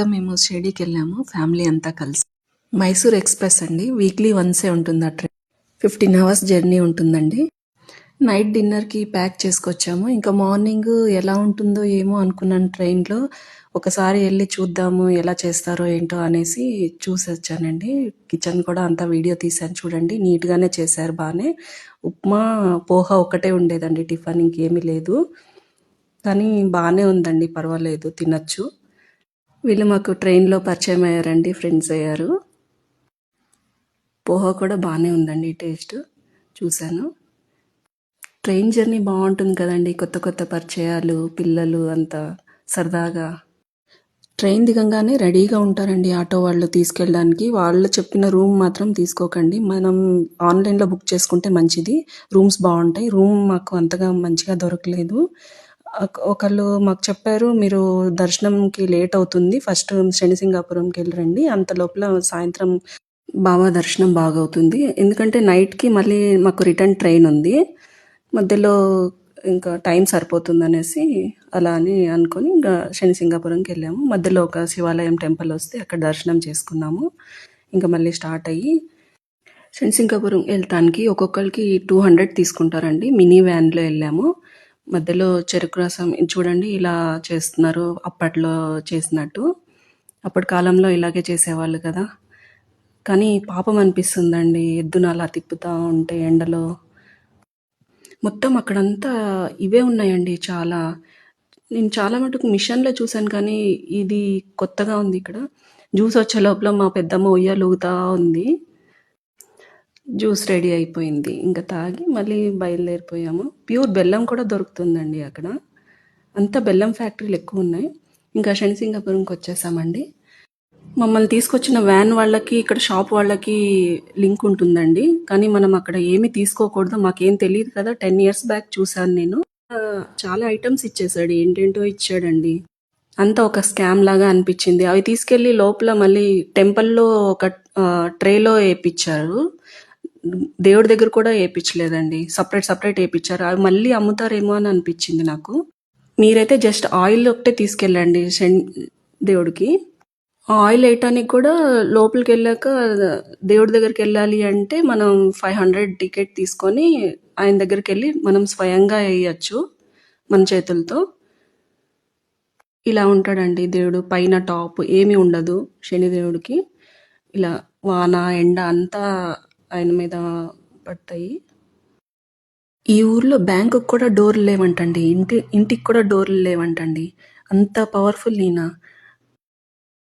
మేము షిరిడీకెళ్ళాము ఫ్యామిలీ అంతా కలిసి. మైసూర్ ఎక్స్‌ప్రెస్ అండి. వీక్లీ వన్సే ఉంటుంది ఆ ట్రైన్. 15 అవర్స్ జర్నీ ఉంటుందండి. నైట్ డిన్నర్‌కి ప్యాక్ చేసుకొచ్చాము. ఇంకా మార్నింగ్ ఎలా ఉంటుందో ఏమో అనుకున్నాను ట్రైన్‌లో. ఒకసారి ఎళ్లి చూద్దాము ఎలా చేస్తారో ఏంటో అనేసి చూసొచ్చానండి. కిచెన్ కూడా అంతా వీడియో తీశాను చూడండి. నీట్‌గానే చేశారు బానే. ఉప్మా, పోహ ఒక్కటే ఉండేదండి టిఫిన్, ఇంకేమీ లేదు. కానీ బానే ఉందండి, పర్వాలేదు, తినొచ్చు. వీళ్ళు మాకు ట్రైన్‌లో పరిచయం అయ్యారండి, ఫ్రెండ్స్ అయ్యారు. పోహ కూడా బానే ఉందండి టేస్ట్, చూశాను. ట్రైన్ జర్నీ బాగుంటుంది కదండి, కొత్త కొత్త పరిచయాలు, పిల్లలు అంతా సరదాగా. ట్రైన్ దిగంగానే రెడీగా ఉంటారండి ఆటో వాళ్ళు తీసుకెళ్ళడానికి. వాళ్ళు చెప్పిన రూమ్ మాత్రం తీసుకోకండి. మనం ఆన్లైన్‌లో బుక్ చేసుకుంటే మంచిది. రూమ్స్ బాగుంటాయి. రూమ్ మాకు అంతగా మంచిగా దొరకలేదు. ఒకళ్ళు మాకు చెప్పారు, మీరు దర్శనంకి లేట్ అవుతుంది, ఫస్ట్ శనిసింగాపురంకి వెళ్ళరండి, అంత లోపల సాయంత్రం బాబా దర్శనం బాగవుతుంది. ఎందుకంటే నైట్కి మళ్ళీ మాకు రిటర్న్ ట్రైన్ ఉంది, మధ్యలో ఇంకా టైం సరిపోతుందనేసి అలా అని అనుకొని ఇంకా శనిసింగాపురంకి వెళ్ళాము. మధ్యలో ఒక శివాలయం టెంపుల్ వస్తే అక్కడ దర్శనం చేసుకున్నాము. ఇంకా మళ్ళీ స్టార్ట్ అయ్యి శనిసింగాపురం వెళ్తానికి ఒక్కొక్కరికి 200 తీసుకుంటారండి. మినీ వ్యాన్లో వెళ్ళాము. మధ్యలో చెరుకు రసం చూడండి ఇలా చేస్తున్నారు, అప్పట్లో చేసినట్టు. అప్పటి కాలంలో ఇలాగే చేసేవాళ్ళు కదా. కానీ పాపం అనిపిస్తుందండి ఎద్దును అలా తిప్పుతూ ఉంటే ఎండలో. మొత్తం అక్కడంతా ఇవే ఉన్నాయండి చాలా. నేను చాలా మటుకు మిషన్లో చూశాను కానీ ఇది కొత్తగా ఉంది ఇక్కడ. జ్యూస్ వచ్చే లోపల మా పెద్దమ్మ ఉయ్యాలూగుతా ఉంది. జ్యూస్ రెడీ అయిపోయింది, ఇంకా తాగి మళ్ళీ బయలుదేరిపోయాము. ప్యూర్ బెల్లం కూడా దొరుకుతుందండి అక్కడ. అంతా బెల్లం ఫ్యాక్టరీలు ఎక్కువ ఉన్నాయి. ఇంకా శనిసింగాపురంకి వచ్చేసామండి. మమ్మల్ని తీసుకొచ్చిన వ్యాన్ వాళ్ళకి ఇక్కడ షాప్ వాళ్ళకి లింక్ ఉంటుందండి, కానీ మనం అక్కడ ఏమీ తీసుకోకూడదు. మాకేం తెలియదు కదా, 10 years బ్యాక్ చూశాను నేను. చాలా ఐటమ్స్ ఇచ్చేసాడు, ఏంటేంటో ఇచ్చాడండి. అంతా ఒక స్కామ్ లాగా అనిపించింది. అవి తీసుకెళ్ళి లోపల మళ్ళీ టెంపుల్లో ఒక ట్రేలో వేయించారు. దేవుడి దగ్గర కూడా వేయించలేదండి, సపరేట్ వేయించారు. అవి మళ్ళీ అమ్ముతారేమో అని అనిపించింది నాకు. మీరైతే జస్ట్ ఆయిల్ ఒకటే తీసుకెళ్ళండి దేవుడికి. ఆయిల్ వేయటానికి కూడా లోపలికి వెళ్ళాక దేవుడి దగ్గరికి వెళ్ళాలి అంటే మనం 500 టికెట్ తీసుకొని ఆయన దగ్గరికి వెళ్ళి మనం స్వయంగా వేయచ్చు మన చేతులతో. ఇలా ఉంటాడండి దేవుడు. పైన టాప్ ఏమీ ఉండదు శనిదేవుడికి. ఇలా వాన ఎండ అంతా ఆయన మీద పడతాయి. ఈ ఊర్లో బ్యాంకుకి కూడా డోర్లు లేవంటండి, ఇంటికి కూడా డోర్లు లేవంటండి. అంత పవర్ఫుల్ ఈయన.